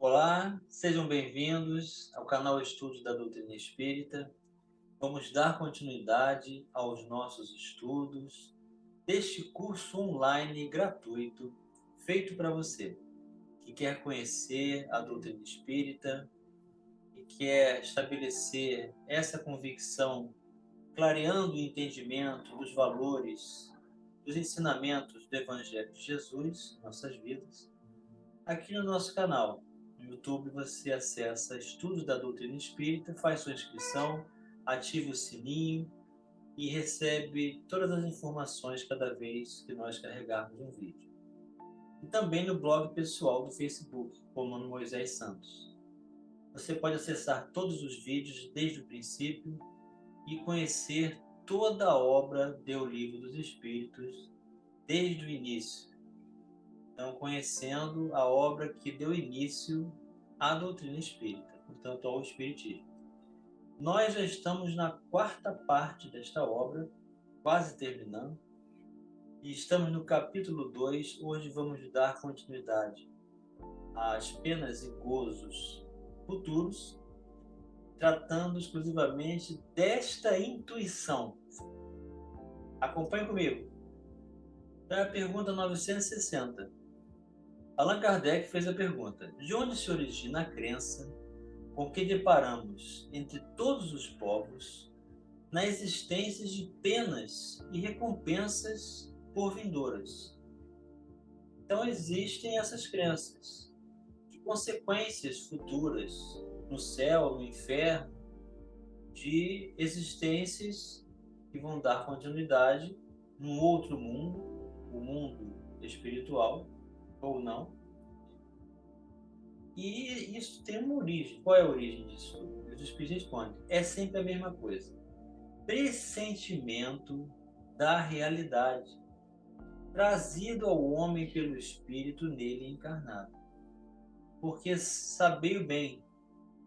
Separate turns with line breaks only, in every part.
Olá, sejam bem-vindos ao canal Estudos da Doutrina Espírita. Vamos dar continuidade aos nossos estudos deste curso online gratuito feito para você que quer conhecer a doutrina espírita e quer estabelecer essa convicção, clareando o entendimento dos valores, dos ensinamentos do Evangelho de Jesus em nossas vidas. Aqui no nosso canal, no YouTube, você acessa Estudos da Doutrina Espírita, faz sua inscrição, ativa o sininho e recebe todas as informações cada vez que nós carregarmos um vídeo. E também no blog pessoal do Facebook, Comando Moisés Santos. Você pode acessar todos os vídeos desde o princípio e conhecer toda a obra do Livro dos Espíritos desde o início. Então, conhecendo a obra que deu início à doutrina espírita, portanto, ao Espiritismo. Nós já estamos na quarta parte desta obra, quase terminando, e estamos no capítulo 2. Hoje vamos dar continuidade às penas e gozos futuros, tratando exclusivamente desta intuição. Acompanhe comigo. É a pergunta 960. Allan Kardec fez a pergunta: de onde se origina a crença com que deparamos entre todos os povos na existência de penas e recompensas por vindouras? Então existem essas crenças de consequências futuras no céu, no inferno, de existências que vão dar continuidade num outro mundo, o mundo espiritual ou não. E isso tem uma origem. Qual é a origem disso tudo? Os espíritos respondem: é sempre a mesma coisa. Pressentimento da realidade, trazido ao homem pelo espírito nele encarnado. Porque sabei bem,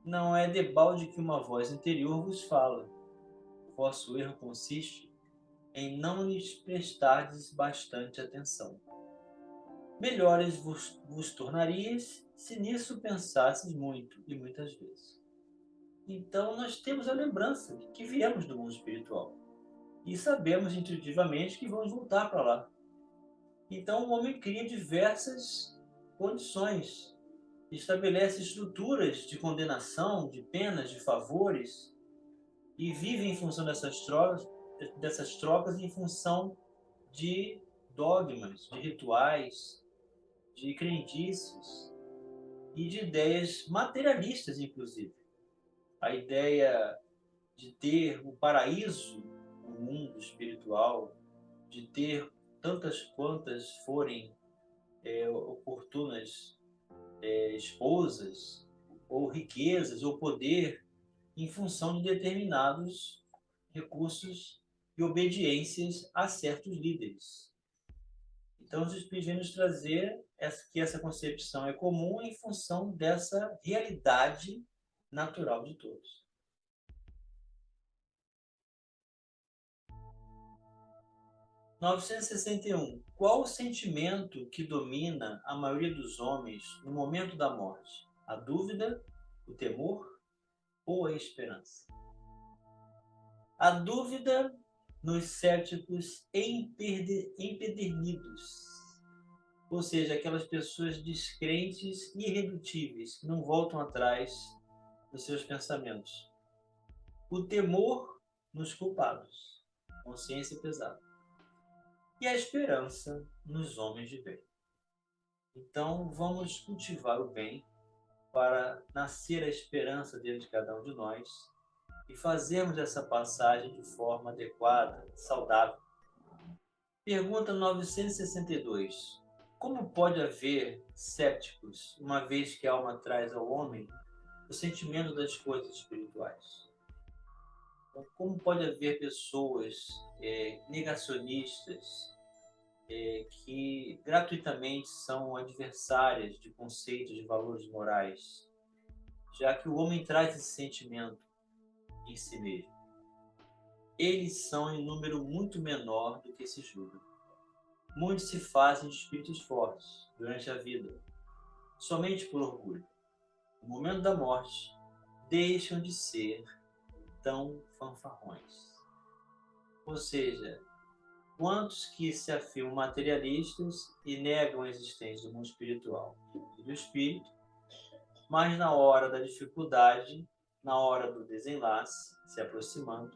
não é debalde que uma voz interior vos fala. O vosso erro consiste em não lhes prestardes bastante atenção. Melhores vos tornarias se nisso pensasses muito e muitas vezes. Então, nós temos a lembrança de que viemos do mundo espiritual e sabemos intuitivamente que vamos voltar para lá. Então, o homem cria diversas condições, estabelece estruturas de condenação, de penas, de favores e vive em função dessas trocas em função de dogmas, de rituais, de crendices e de ideias materialistas, inclusive. A ideia de ter o paraíso no mundo espiritual, de ter tantas quantas forem oportunas esposas, ou riquezas, ou poder, em função de determinados recursos e obediências a certos líderes. Então, os Espíritos vêm nos trazer que essa concepção é comum em função dessa realidade natural de todos. 961. Qual o sentimento que domina a maioria dos homens no momento da morte? A dúvida, o temor ou a esperança? A dúvida nos céticos empedernidos, ou seja, aquelas pessoas descrentes e irredutíveis, que não voltam atrás dos seus pensamentos. O temor nos culpados, consciência pesada. E a esperança nos homens de bem. Então, vamos cultivar o bem para nascer a esperança dentro de cada um de nós e fazermos essa passagem de forma adequada, saudável. Pergunta 962. Como pode haver céticos, uma vez que a alma traz ao homem o sentimento das coisas espirituais? Então, como pode haver pessoas negacionistas, que gratuitamente são adversárias de conceitos de valores morais, já que o homem traz esse sentimento em si mesmo? Eles são em número muito menor do que se julga. Muitos se fazem de espíritos fortes durante a vida, somente por orgulho. no momento da morte, deixam de ser tão fanfarrões. Ou seja, quantos que se afirmam materialistas e negam a existência do mundo espiritual e do espírito, mas na hora da dificuldade, na hora do desenlace, se aproximando,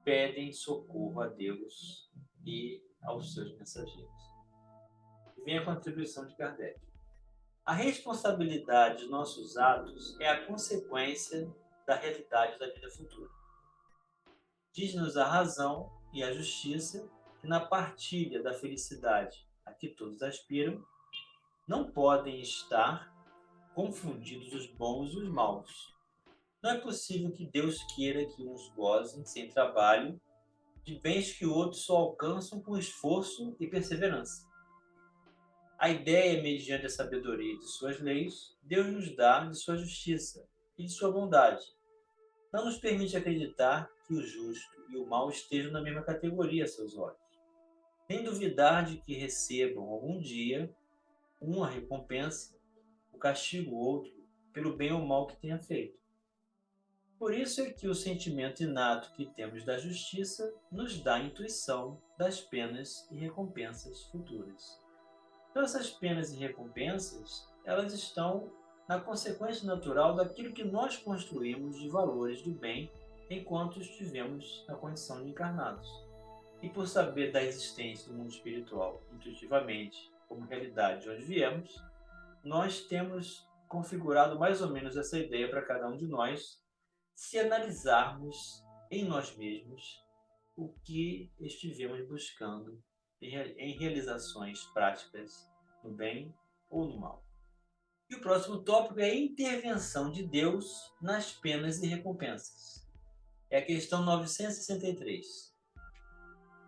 pedem socorro a Deus e aos seus mensageiros. E vem a contribuição de Kardec. A responsabilidade dos nossos atos é a consequência da realidade da vida futura. Diz-nos a razão e a justiça que na partilha da felicidade a que todos aspiram, não podem estar confundidos os bons e os maus. Não é possível que Deus queira que uns gozem sem trabalho de bens que outros só alcançam com esforço e perseverança. A ideia, mediante a sabedoria de suas leis, Deus nos dá de sua justiça e de sua bondade. Não nos permite acreditar que o justo e o mal estejam na mesma categoria a seus olhos, nem duvidar de que recebam algum dia uma recompensa, o castigo outro, pelo bem ou mal que tenha feito. Por isso é que o sentimento inato que temos da justiça nos dá a intuição das penas e recompensas futuras. Então, essas penas e recompensas, elas estão na consequência natural daquilo que nós construímos de valores do bem enquanto estivemos na condição de encarnados. E por saber da existência do mundo espiritual intuitivamente, como realidade de onde viemos, nós temos configurado mais ou menos essa ideia para cada um de nós, se analisarmos em nós mesmos o que estivemos buscando em realizações práticas no bem ou no mal. E o próximo tópico é a intervenção de Deus nas penas e recompensas. É a questão 963.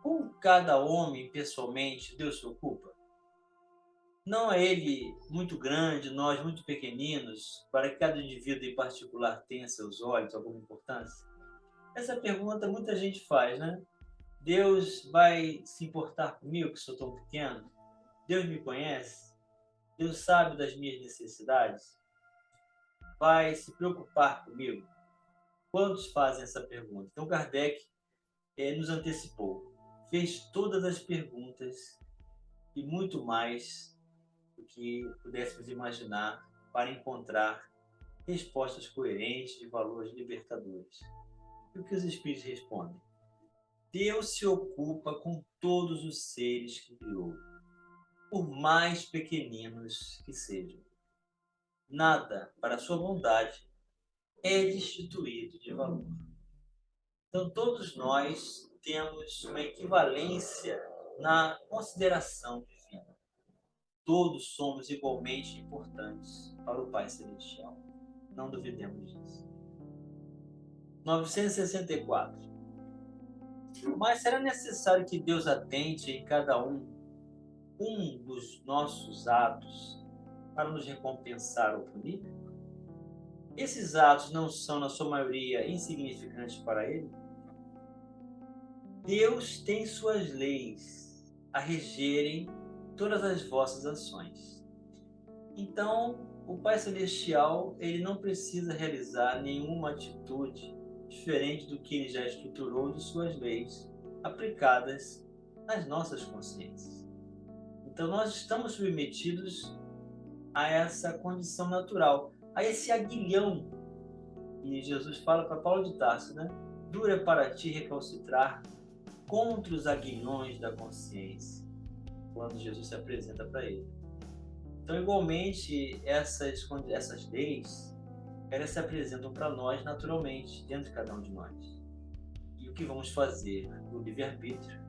Com cada homem, pessoalmente, Deus se ocupa? Não é ele muito grande, nós muito pequeninos, para que cada indivíduo em particular tenha seus olhos alguma importância? Essa pergunta muita gente faz, né? Deus vai se importar comigo, que sou tão pequeno? Deus me conhece? Deus sabe das minhas necessidades? Vai se preocupar comigo? Quantos fazem essa pergunta? Então, Kardec nos antecipou. Fez todas as perguntas e muito mais do que pudéssemos imaginar para encontrar respostas coerentes de valores libertadores. E o que os espíritos respondem? Deus se ocupa com todos os seres que criou, por mais pequeninos que sejam. Nada, para sua bondade, é destituído de valor. Então, todos nós temos uma equivalência na consideração divina. Todos somos igualmente importantes para o Pai Celestial. Não duvidemos disso. 964. Mas será necessário que Deus atente em cada um dos nossos atos para nos recompensar ou punir? Esses atos não são, na sua maioria, insignificantes para Ele? Deus tem suas leis a regerem todas as vossas ações. Então, o Pai Celestial, ele não precisa realizar nenhuma atitude diferente do que ele já estruturou de suas leis aplicadas nas nossas consciências. Então, nós estamos submetidos a essa condição natural, a esse aguilhão. E Jesus fala para Paulo de Tarso, né? Duro é para ti recalcitrar contra os aguilhões da consciência, quando Jesus se apresenta para ele. Então, igualmente, essas leis, elas se apresentam para nós naturalmente, dentro de cada um de nós. E o que vamos fazer no livre-arbítrio,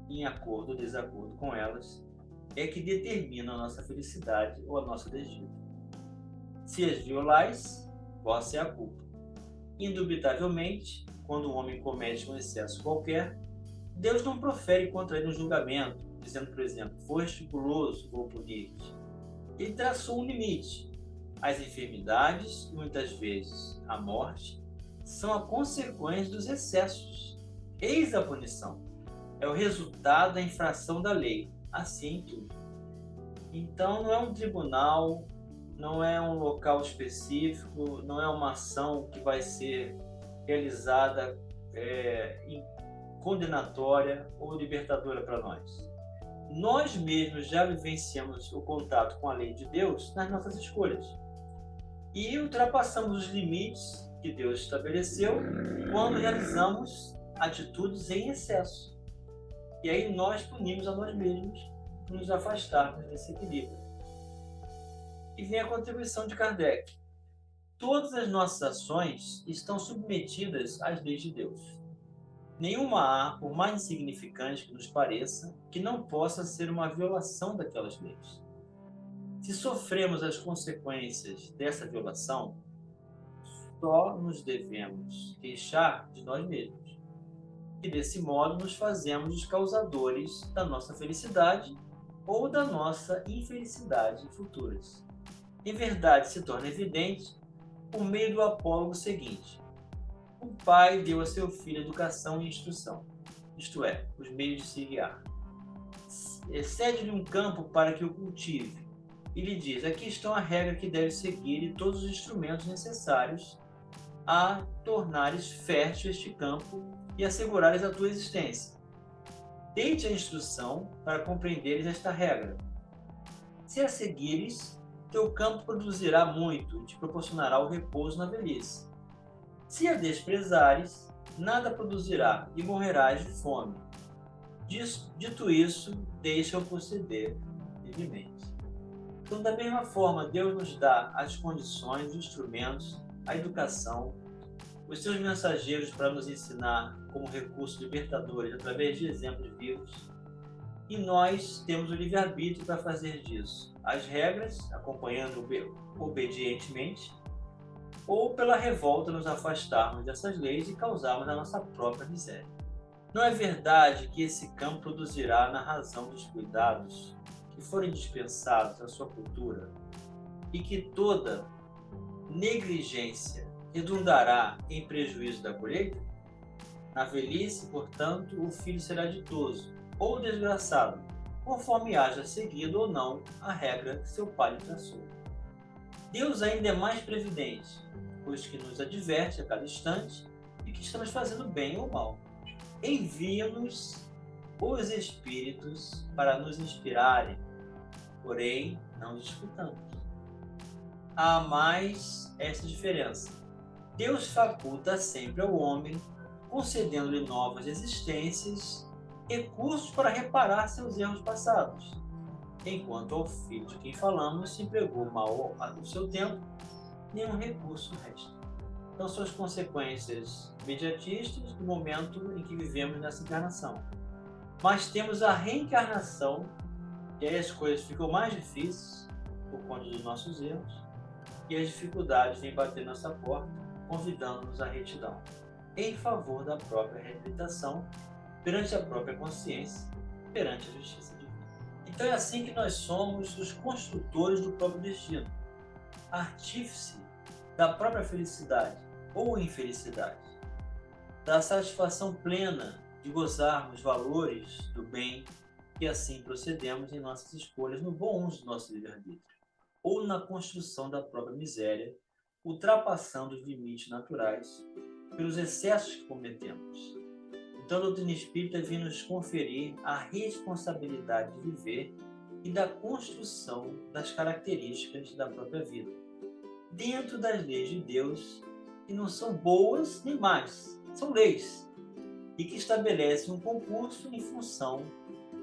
em acordo ou desacordo com elas, é que determina a nossa felicidade ou a nossa desdita. Se as violais, vossa é a culpa. Indubitavelmente, quando o homem comete um excesso qualquer, Deus não profere contra ele um julgamento, dizendo, por exemplo, foste guloso, vou punir-te. Ele traçou um limite. As enfermidades, e muitas vezes a morte, são a consequência dos excessos. Eis a punição. É o resultado da infração da lei. Assim tudo. Então, não é um tribunal não é um local específico, não é uma ação que vai ser realizada condenatória ou libertadora para nós. Nós mesmos já vivenciamos o contato com a lei de Deus nas nossas escolhas e ultrapassamos os limites que Deus estabeleceu quando realizamos atitudes em excesso. E aí nós punimos a nós mesmos por nos afastarmos desse equilíbrio. E vem a contribuição de Kardec. Todas as nossas ações estão submetidas às leis de Deus. Nenhuma há, por mais insignificante que nos pareça, que não possa ser uma violação daquelas leis. Se sofremos as consequências dessa violação, só nos devemos queixar de nós mesmos. E desse modo nos fazemos os causadores da nossa felicidade ou da nossa infelicidade futuras. Em verdade, se torna evidente por meio do apólogo seguinte: o pai deu a seu filho educação e instrução, isto é, os meios de se guiar. Cede-lhe um campo para que o cultive e lhe diz: aqui estão a regra que deve seguir e todos os instrumentos necessários a tornares fértil este campo e assegurares a tua existência. Dei-te a instrução para compreenderes esta regra. Se a seguires, teu campo produzirá muito e te proporcionará o repouso na velhice. Se a desprezares, nada produzirá e morrerás de fome. Dito isso, deixa-o proceder livremente. Então, da mesma forma, Deus nos dá as condições, os instrumentos, a educação, os seus mensageiros para nos ensinar como recursos libertadores através de exemplos vivos. E nós temos o livre-arbítrio para fazer disso. As regras, acompanhando obedientemente, ou pela revolta nos afastarmos dessas leis e causarmos a nossa própria miséria. Não é verdade que esse campo produzirá na razão dos cuidados que forem dispensados à sua cultura e que toda negligência redundará em prejuízo da colheita? Na velhice, portanto, o filho será ditoso ou desgraçado, conforme haja seguido ou não a regra que seu pai lhe traçou. Deus ainda é mais previdente, pois que nos adverte a cada instante de que estamos fazendo bem ou mal. Envia-nos os Espíritos para nos inspirarem, porém não disputamos. Há mais esta diferença. Deus faculta sempre ao homem, concedendo-lhe novas existências, recursos para reparar seus erros passados, enquanto ao filho de quem falamos se empregou mal no seu tempo, nenhum recurso resta. Então são as consequências imediatistas do momento em que vivemos nessa encarnação. Mas temos a reencarnação, e aí as coisas ficam mais difíceis por conta dos nossos erros, e as dificuldades vêm bater nossa porta, convidando-nos à retidão, em favor da própria reabilitação, perante a própria consciência, perante a justiça divina. Então é assim que nós somos os construtores do próprio destino, artífice da própria felicidade ou infelicidade, da satisfação plena de gozarmos valores do bem e assim procedemos em nossas escolhas no bom uso do nosso livre-arbítrio ou na construção da própria miséria, ultrapassando os limites naturais pelos excessos que cometemos. Então a doutrina espírita vem nos conferir a responsabilidade de viver e da construção das características da própria vida, dentro das leis de Deus, que não são boas nem más, são leis, e que estabelecem um concurso em função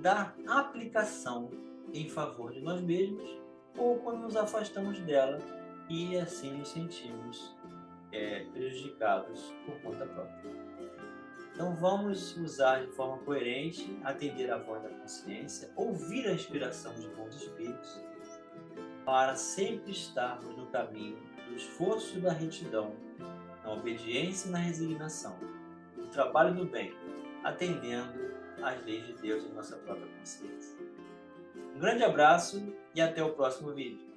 da aplicação em favor de nós mesmos ou quando nos afastamos dela e assim nos sentimos prejudicados por conta própria. Então vamos usar de forma coerente, atender à voz da consciência, ouvir a inspiração dos bons espíritos, para sempre estarmos no caminho do esforço e da retidão, na obediência e na resignação, no trabalho do bem, atendendo às leis de Deus em nossa própria consciência. Um grande abraço e até o próximo vídeo.